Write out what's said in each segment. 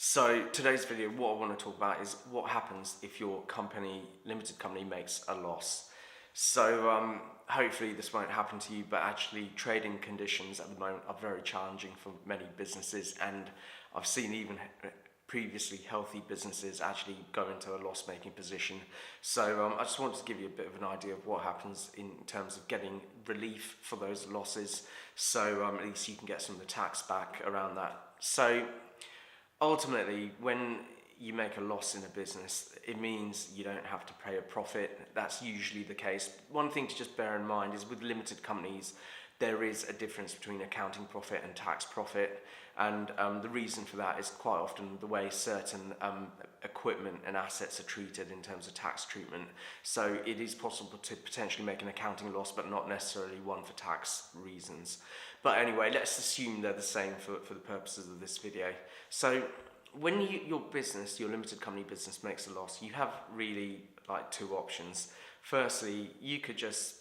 So today's video, what I want to talk about is what happens if your limited company makes a loss. So hopefully this won't happen to you, but actually trading conditions at the moment are very challenging for many businesses, and I've seen even previously healthy businesses actually go into a loss-making position. So I just wanted to give you a bit of an idea of what happens in terms of getting relief for those losses, so at least you can get some of the tax back around that. So ultimately, when you make a loss in a business, it means you don't have to pay a profit. That's usually the case. One thing to just bear in mind is with limited companies, there is a difference between accounting profit and tax profit. And the reason for that is quite often the way certain equipment and assets are treated in terms of tax treatment. So it is possible to potentially make an accounting loss, but not necessarily one for tax reasons. But anyway, let's assume they're the same for the purposes of this video. So when your limited company business makes a loss, you have really like two options. Firstly, you could just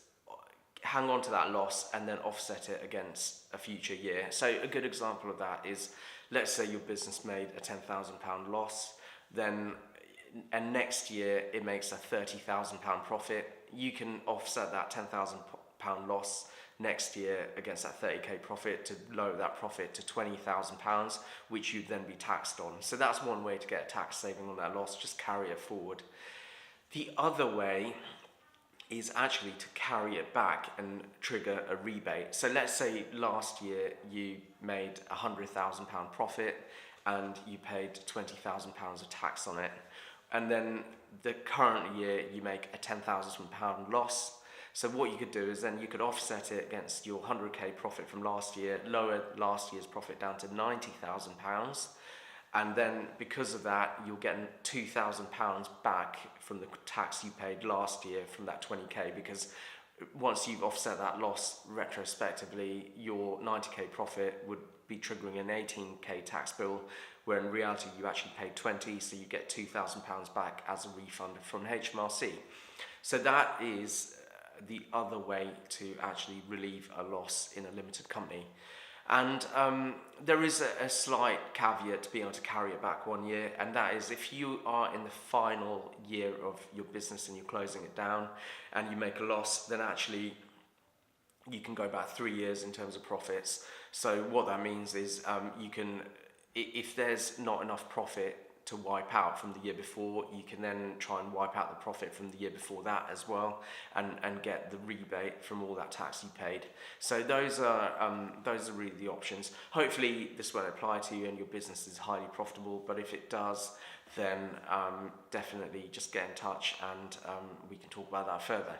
hang on to that loss and then offset it against a future year. So a good example of that is, let's say your business made a £10,000 loss, and next year it makes a £30,000 profit. You can offset that £10,000 loss next year against that 30k profit to lower that profit to £20,000, which you'd then be taxed on. So that's one way to get a tax saving on that loss, just carry it forward. The other way is actually to carry it back and trigger a rebate. So let's say last year you made a £100,000 profit and you paid £20,000 of tax on it. And then the current year you make a £10,000 loss. So what you could do is then you could offset it against your 100k profit from last year, lower last year's profit down to £90,000. And then because of that, you'll get £2,000 back from the tax you paid last year from that 20k, because once you've offset that loss retrospectively, your 90k profit would be triggering an 18k tax bill, where in reality you actually paid 20, so you get £2,000 back as a refund from HMRC. So that is the other way to actually relieve a loss in a limited company. And there is a slight caveat to being able to carry it back 1 year, and that is if you are in the final year of your business and you're closing it down and you make a loss, then actually you can go back 3 years in terms of profits. So what that means is you can, if there's not enough profit to wipe out from the year before, you can then try and wipe out the profit from the year before that as well, and get the rebate from all that tax you paid. So those are really the options. Hopefully this won't apply to you and your business is highly profitable, but if it does, then definitely just get in touch and we can talk about that further.